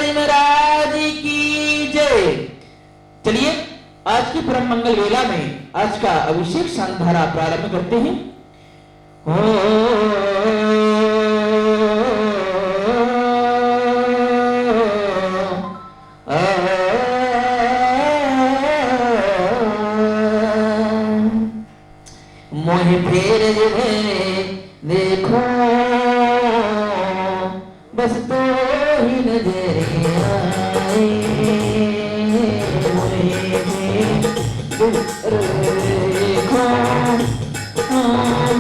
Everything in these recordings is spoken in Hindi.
बिहारी महाराज की जय। चलिए आज की परम मंगल वेला में आज का अभिषेक संधारा प्रारंभ करते हैं। मोहे फेर देखो बस तो ही नजर आए, देखो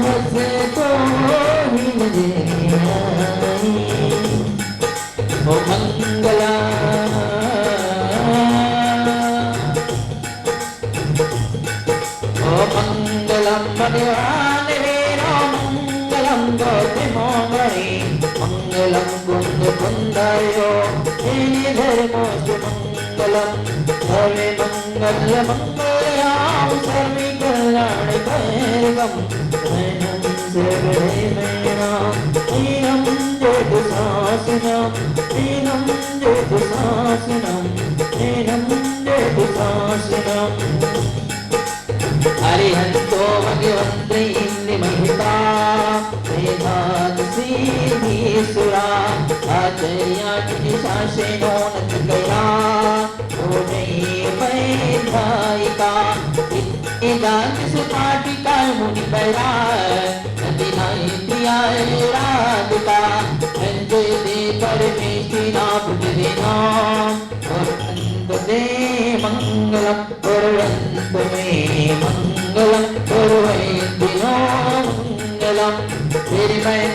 बस तो ही नजर आए। ओ मंगला ओ मंगलम भगवान वीरो मंगलम गौतमोमणि मंगलम कुंद कुंदायो तेने धर्मोच मंगलम सर्वे मंगल मंगलयाम सर्वे कल्याण कैरवम नयनं सर्वे नयनाम नीनं ज्योति शासनम नीनं ज्योति शासनम नीनं ज्योति शासनम। हरिहंतो भगवन्ते इंद्र महिता वेदांत सिद्धीसुरा आचार्याणि शासेनो नतकया ओजै वैधायिका वेदांत सुपाटिका मुनि पैरा नदिनाय प्रियाय राधिका संजय दे परमेष्टि नाम देना दे मंगलम कुर्वन्तु मे मंगलम कुर्वन्तिनो मंगलम। फिर मैं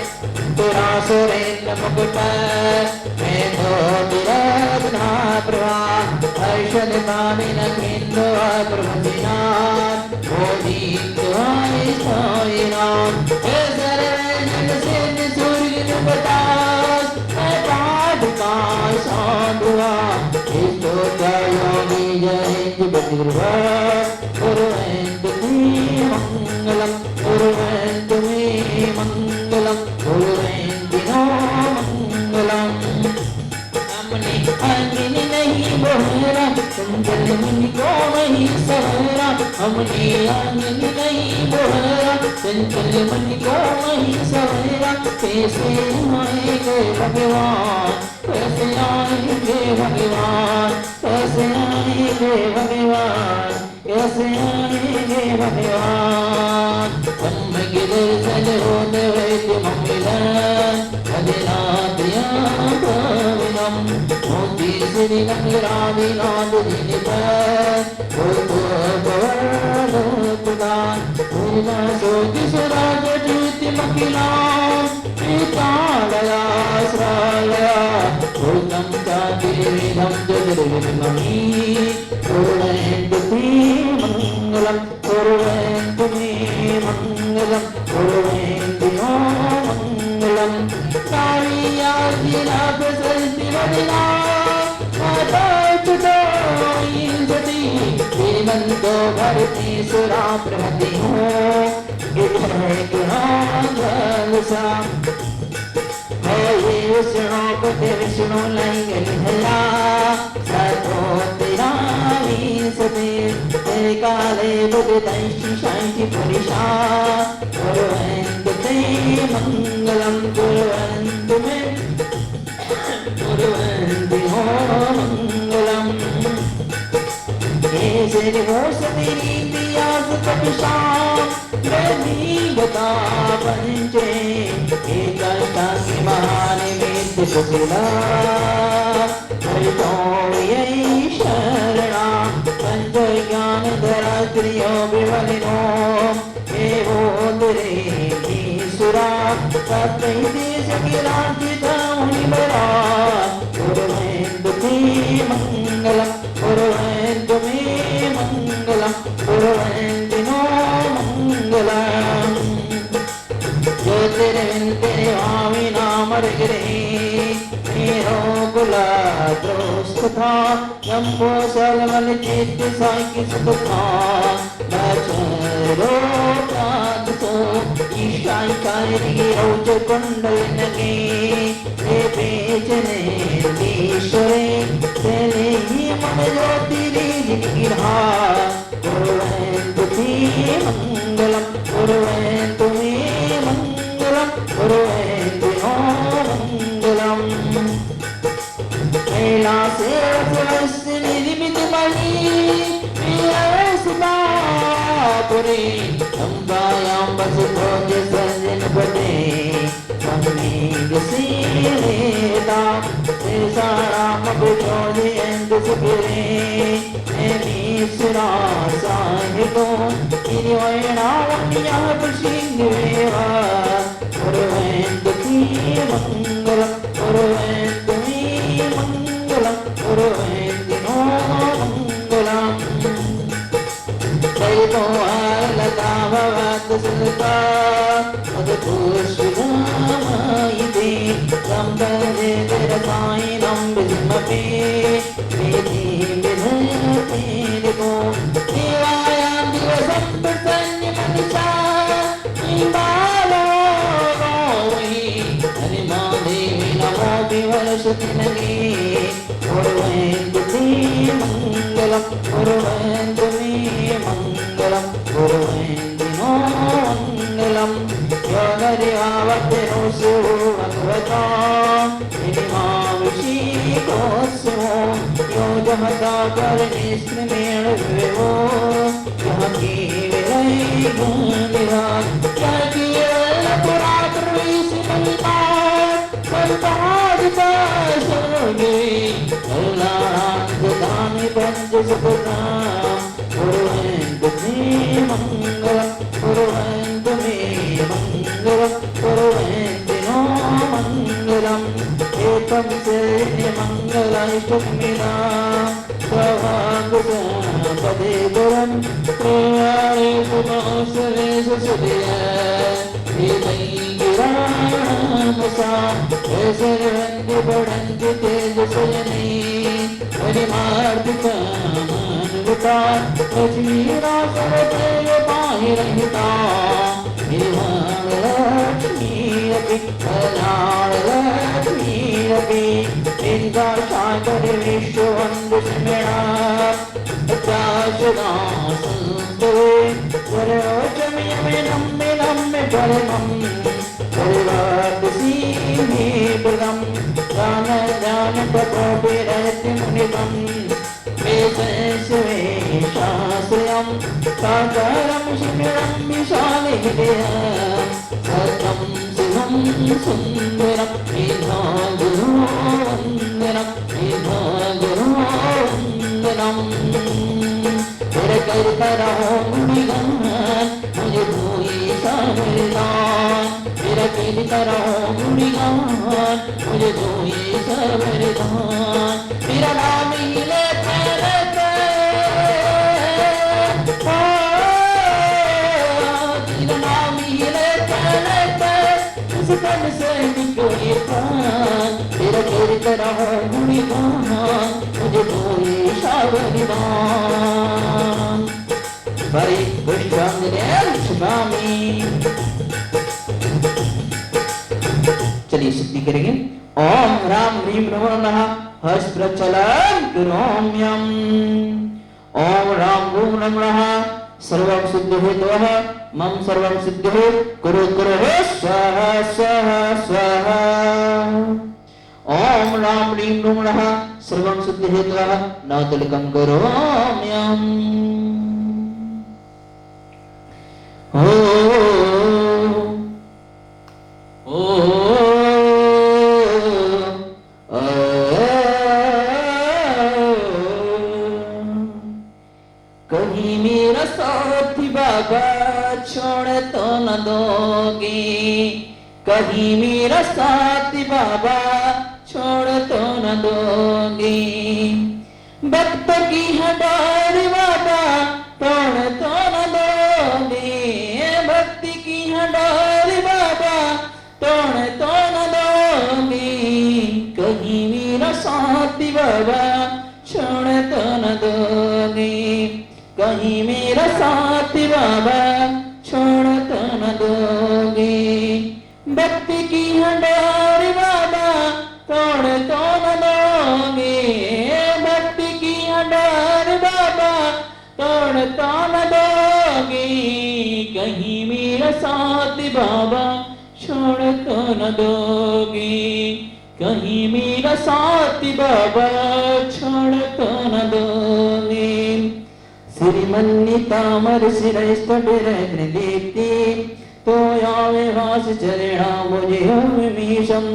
तेरा सुरेंद्र मुकुट मैं तो विरत्ना प्रभा हर्षद कामिन केंद्र प्रभुनाथ मोदित हाय साईनाथ हे सर्वे जग सिद्ध सूर्य निपतास मैं पादुका साधुआ इस्तो योगी जय बद्रुवा कुर्वन्तु मे मंगलम कुर्वन्तु मे मंगलम कुर्वन्तिनो मंगलम। हमने अंजनी नहीं बोहरा चंचल मन को वही सवरा हमने अंजनी नहीं बोहरा चंचल मन को वही सवरा कैसे आएंगे भगवान कैसे आएंगे भगवान कैसे आएंगे भगवान कैसे आएंगे भगवान। हम गिरधर होते वैद्य मंगलम अदिनाद्रिया कविनम मोती श्री नगराविनाद दिनिपर भगवान पूर्णा ज्योति स्वराज ज्योति मखिलाम पीतालया श्रालया पूर्णम चातिर्विधम जगद्विमहि कुर्वन्तु मे मंगलम कुर्वन्तु मे मंगलम कुर्वन्तिनो मंगलम। कालियादिना प्रसरति वदना मातापिता इंद्रति श्रीमन्तो भरति सुरा प्रहति हो इधर गुणांगलसा हे विष्णु पते विष्णु लंगनि हला सतो तेरा विसते तेरे काले बुद्धि शांति पुरुषा कुर्वन्तु ते मंगलम कुर्वन्तु मे कुर्वन्तिनो मंगलम। केसरी घोषति रीतियास कपिशाम प्रदीपता पंचे एकाष्टांगि महानिमित्त कुटिला हरितोयि शरणा पंच ज्ञान धरात्रियो विवलिनो एवोदरे ईश्वरा सप्तैदेश किरांचिता मुनिबला कुर्वन्तु मे मंगलम कुर्वन्तु मे मंगलम कुर्वन्तिनो मंगलम। ज्योतिर्विन्दे वामिनामर्गिरे नीरो कुलाद्रोस्तथा जम्बो सलमल चेत्य साइकि सुखा बचरो प्रादसो ईशाई कायरी रौच कुंडल नगे हे बेचने ईश्वरे तेने ही मन ज्योतिरी जिनगिरा कुर्वन्तु ते मंगलम कुर्वन्तु मे मंगलम कुर्वन्तु नो मंगलम कैलासे वसवस्य निर्मित मणि प्रियसुतापुरे अम्बायां वसुतो जसजनपदे Seeda, Sesaram Bujodi and Supere, Emisura Sahibo, Iniwayana, Yapushingeva, Uruvendu Mangalam, Uruvendu Mangalam, Uruvendu Mangalam. Daivo Aladava Vatsulta, Adhushvamaide, Rambare Rasainam Vizmape, Vedi Vidhate Devo, Devayam Divasam Prasanya Manisha, Imbalo Rohi, Harima Devi Namo Vivarashati Nagi, Uruvendu Mangalam, Uruvendu Mangalam, Uruvendu Mangalam, Yogariyavate Rosu Bhagavata, Inimavishi Kosu, Yojamata Karnistri Medavivo, Yaki Vilai Gundira, Yaki Puratri Simanta, Kalpahadita Sargi, Kallarandani Panchasapura, Uruvendu Mangalam, Uruvendu Mangalam, Uruvendu Mangalam, Etam Se Mangala Ishtamila, Savagusa Padevaram, Priyare Pumasare Susudaya, Vidaygiramasa, Esarvandu Padanti Tejasayani, Varimartika Manvita, Vajira Sarataya Pahirahita, Vivalakshmi Api, Alalakshmi Api, Indra Shakari Vishwandu Simena, Jashana Sundare, Varojami Namme Namme Paramam, Varvadasi Bhram, Jana Jana Tapopi Rati Munitam, Vesasve Shasayam, Sakaram Shimiram Vishalihidayam, Satam Sivam Sundaram, Idhaguru Vandaram, Idhaguru Vandaram. Tere karta raho Munigan, Mujhe doi savardan. Tere karta raho Munigan, Mujhe doi savardan. Mera naam hi lete lete, Mera naam hi lete lete, Us tan se nikoye pran. Tere karta raho Munigan, Mujhe doi savardan. Bari Pushpanjali Shivami. चलिए सिद्धि करेंगे. ओम राम ह्रीम नमो नमः हस प्रचलन करोम्यम. ओम राम भूम नमो नमः सर्वं सिद्धिर्भवः मम सर्वं सिद्धिः कुरु कुरु स्वाहा स्वाहा स्वाहा. ओम राम ह्रीम नमो नमः सर्वं सिद्धिर्भवः नवतिलकं करोम्यम. कहीं मेरा साथ बाबा छोड़ तो न दोगे, कहीं मेरा साथ बाबा छोड़ तो न दोगे. भक्त की हटार बाबा तोड़ तो न दोगे, भक्ति की हटार बाबा तोड़ तो न दोगे. कहीं मेरा साथ बाबा छोड़ तो न दोगे, कहीं मेरा साथ बाबा छोड़ तो न दोगे. भक्ति की हंडार बाबा तोड़ तो न दोगे, छोड़ता न दोगे कहीं मेरा साथ बाबा, छोड़ता न दोगे कहीं मेरा साथ बाबा, छोड़ता न दोगे। श्रीमन्नी तामर श्रेष्ठ विरग्न दीप्ति, तो यावे वास चरणा मुझे मीशम,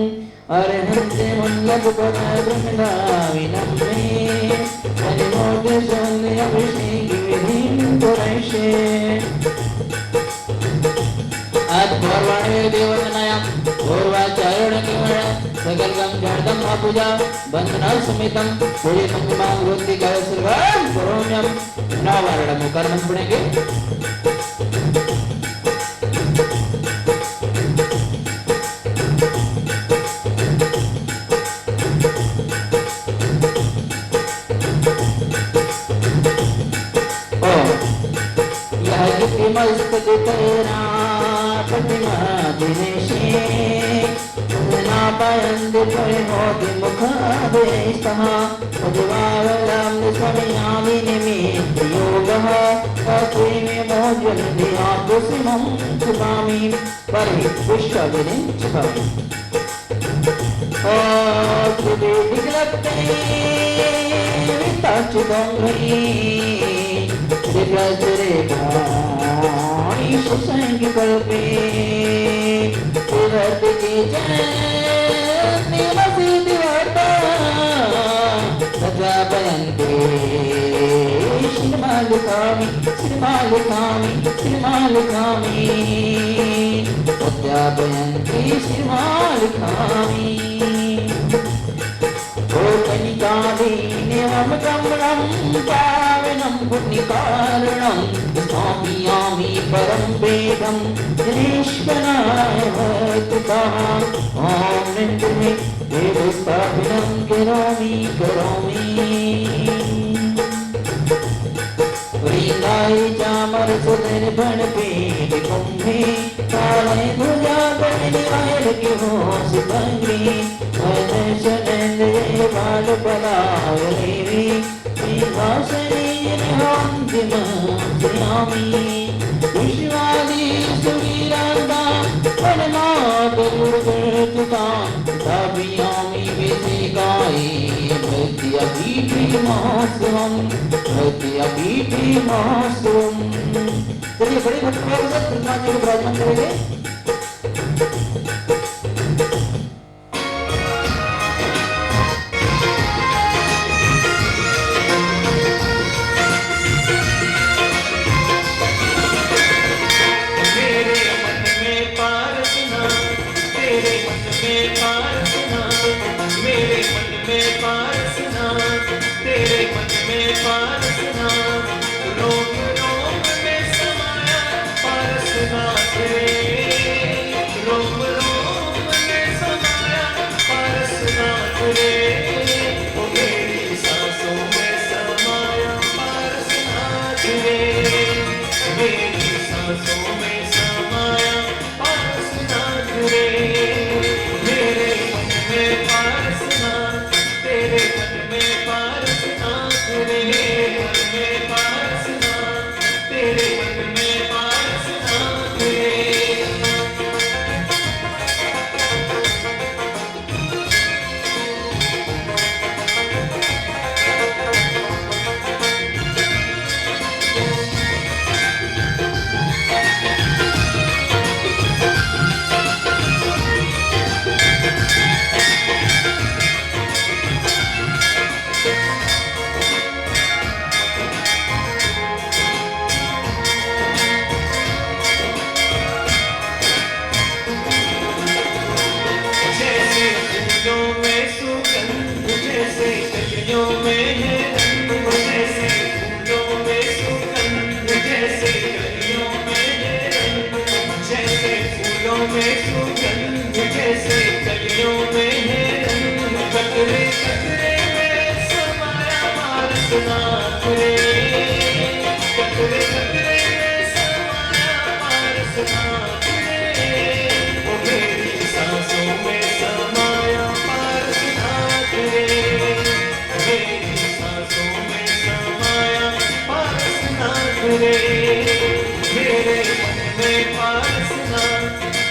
अरहंते मंगल पद वृंदाविनम में, परिमोद शोल्य अभिषेक विधिं पुरैषे। अद्भुतवाणे देवतनयं पूर्वाचारण किमण, सकल गम जड़दम अपूजा, बंधना समेतम, पूजितं मां वृत्ति कर सर्वं करोम्यम। नावारण मुकर्णम पढ़ेंगे। मस्तक तेरा प्रतिमा दिनेशे, नापयंद परिमोद मुखादेशः, उद्वावलं स्वामिनामि निमित्त योगः, तस्मै मोजन धियापुसिमं चुकामि, परि पुष्पविधिं चुकामि। ओ सुदेविग्लप्ते विताच्युतंघ्रि, संग कल्पे वर्त की जयता सजा बयंते श्रीमालिकामी श्रीमालिकामी श्रीमालिकामी, सजा बयंते श्रीमालिकामी। कनिकादीनम कमलं पावनं पुण्यकारणं, स्थापयामि परं वेदं जनेश्वराय भक्तः। ॐ नृत्यमे देवस्थापनं करोमि करोमि। वृंदाय चामर सुदर बन पेट कुंभे, काले भुजा बनिवाय लगे हो सुभंगी, दर्शनेन्द्र बाल बलावलेवी, सिंहासने निहांतिम श्यामी। विश्वादी सुवीरांगा परमात गुरुकृता, तभियामि विधिकाये भक्ति अभीति महास्वम, भक्ति अभीति महास्वम। चलिए बड़ी भक्ति के साथ कृष्णा जी को विराजमान करेंगे।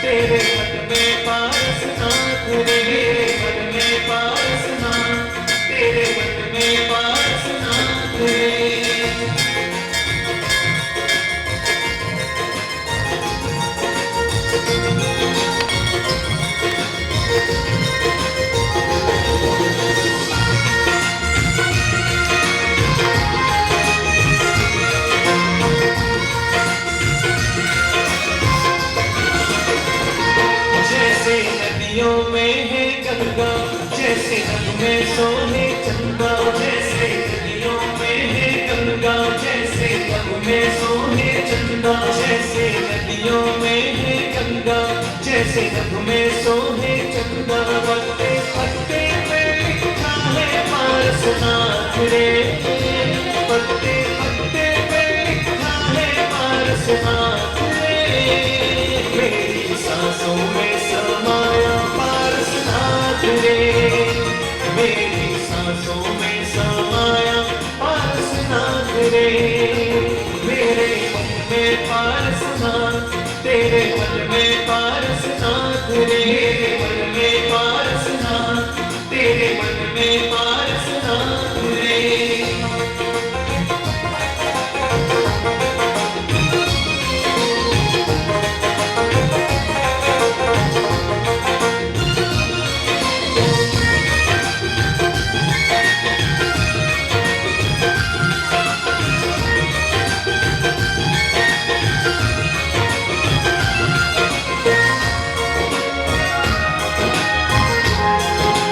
तेरे मन में पारसनाथ रे, मन में पारसनाथ, तेरे मन में पारसनाथ रे। जैसे नदियों में है गंगा, जैसे नद में सोहे चंदा, जैसे नदियों में है गंगा, जैसे नद में सोहे चंदा, जैसे नदियों में है गंगा, जैसे नद में सोहे चंदा, पत्ते पत्ते पे लिखा है पारसनाथ रे, पत्ते पत्ते पे लिखा है पारसनाथ रे। मेरी सांसों में समाया पारसनाथ रे, मेरी सांसों में समाया पारसनाथ रे। मेरे मन में पारसनाथ, तेरे मन में पारसनाथ रे,